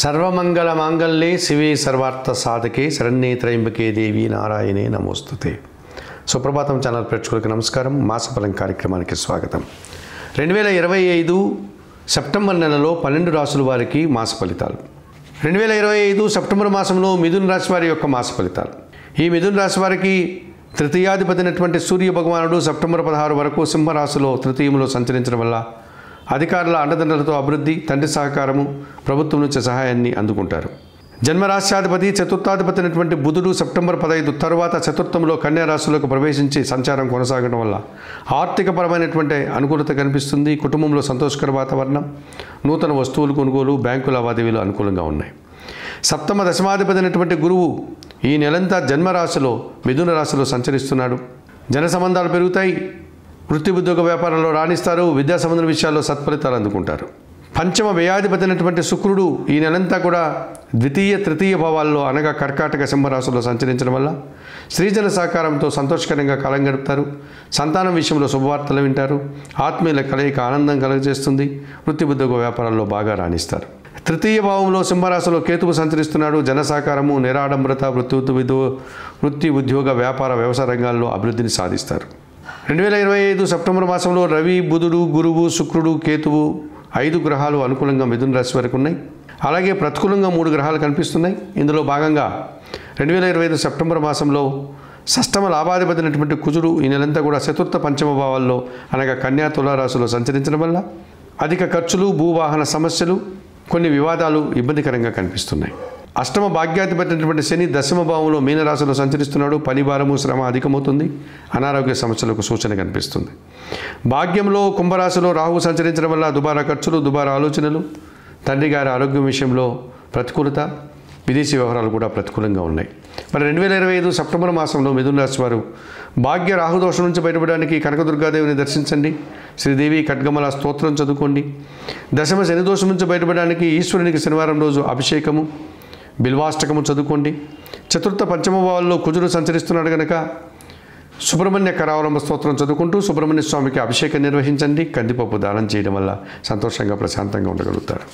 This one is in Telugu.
సర్వమంగళ మాంగళ్యే శివే సర్వార్థ సాధకే శరణ్యే త్రయంబకే దేవి నారాయణే నమోస్తుతే. సుప్రభాతం ఛానల్ ప్రేక్షకులకు నమస్కారం. మాసఫలం కార్యక్రమానికి స్వాగతం. 2025 సెప్టెంబర్ నెలలో 12 రాశుల వారికి మాస ఫలితాలు. 2025 సెప్టెంబర్ మాసంలో మిథున రాశి వారి యొక్క మాస ఫలితాలు. ఈ మిథున రాశి వారికి తృతీయాధిపతినటువంటి సూర్య భగవానుడు సెప్టెంబర్ 16 వరకు సింహరాశిలో తృతీయంలో సంచరించడం వల్ల అధికారుల అండదండలతో అభివృద్ధి, తండ్రి సహకారము, ప్రభుత్వం నుంచి సహాయాన్ని అందుకుంటారు. జన్మరాశ్యాధిపతి చతుర్థాధిపతి అయినటువంటి బుధుడు సెప్టెంబర్ 15 తర్వాత చతుర్థంలో కన్యా రాశిలోకి ప్రవేశించి సంచారం కొనసాగడం వల్ల ఆర్థికపరమైనటువంటి అనుకూలత కనిపిస్తుంది. కుటుంబంలో సంతోషకర వాతావరణం, నూతన వస్తువులు కొనుగోలు, బ్యాంకు లావాదేవీలు అనుకూలంగా ఉన్నాయి. సప్తమ దశమాధిపతి అయినటువంటి గురువు ఈ నెలంతా జన్మరాశిలో మిథున రాశిలో సంచరిస్తున్నాడు. జన సంబంధాలు పెరుగుతాయి. వృత్తి ఉద్యోగ వ్యాపారంలో రాణిస్తారు. విద్యా సంబంధ విషయాల్లో సత్ఫలితాలు అందుకుంటారు. పంచమ వ్యయాధిపతి అయినటువంటి శుక్రుడు ఈ నెలంతా కూడా ద్వితీయ తృతీయ భావాల్లో అనగా కర్కాటక సింహరాశుల్లో సంచరించడం వల్ల స్త్రీజన సహకారంతో సంతోషకరంగా కాలం గడుపుతారు. సంతానం విషయంలో శుభవార్తలు వింటారు. ఆత్మీయుల కలయిక ఆనందం కలుగజేస్తుంది. వృత్తి ఉద్యోగ వ్యాపారాల్లో బాగా రాణిస్తారు. తృతీయ భావంలో సింహరాశిలో కేతువు సంచరిస్తున్నాడు. జన సహకారము, నిరాడంబరత, వృత్తి ఉద్యోగ వ్యాపార వ్యవసాయ రంగాల్లో అభివృద్ధిని సాధిస్తారు. 2025 సెప్టెంబర్ మాసంలో రవి, బుధుడు, గురువు, శుక్రుడు, కేతువు 5 గ్రహాలు అనుకూలంగా మిథున రాశి వరకు ఉన్నాయి. అలాగే ప్రతికూలంగా 3 గ్రహాలు కనిపిస్తున్నాయి. ఇందులో భాగంగా 2025 సెప్టెంబర్ మాసంలో షష్టమ లాభాధిపతి అయినటువంటి కుజుడు ఈ నెలంతా కూడా చతుర్థ పంచమ భావాల్లో అనగా కన్యా తులారాశిలో సంచరించడం వల్ల అధిక ఖర్చులు, భూవాహన సమస్యలు, కొన్ని వివాదాలు ఇబ్బందికరంగా కనిపిస్తున్నాయి. అష్టమ భాగ్యాధిపతి అయినటువంటి శని దశమ భావంలో మీనరాశిలో సంచరిస్తున్నాడు. పని భారము, శ్రమ అధికమవుతుంది. అనారోగ్య సమస్యలకు సూచన కనిపిస్తుంది. భాగ్యంలో కుంభరాశిలో రాహువు సంచరించడం వల్ల దుబారా ఖర్చులు, దుబారా ఆలోచనలు, తండ్రి గారి ఆరోగ్యం విషయంలో ప్రతికూలత, విదేశీ వ్యవహారాలు కూడా ప్రతికూలంగా ఉన్నాయి. మరి 2025 సెప్టెంబర్ మాసంలో మిథున రాశి వారు భాగ్య రాహుదోషం నుంచి బయటపడడానికి కనకదుర్గాదేవిని దర్శించండి. శ్రీదేవి ఖడ్గమల స్తోత్రం చదువుకోండి. దశమ శని దోషం నుంచి బయటపడడానికి ఈశ్వరునికి శనివారం రోజు అభిషేకము, బిల్వాష్టకము చదువుకోండి. చతుర్థ పంచమ భావాల్లో కుజుడు సంచరిస్తున్నాడు కనుక సుబ్రహ్మణ్య కరావలంబ స్తోత్రం చదువుకుంటూ సుబ్రహ్మణ్య స్వామికి అభిషేకం నిర్వహించండి. కందిపప్పు దానం చేయడం వల్ల సంతోషంగా ప్రశాంతంగా ఉండగలుగుతారు.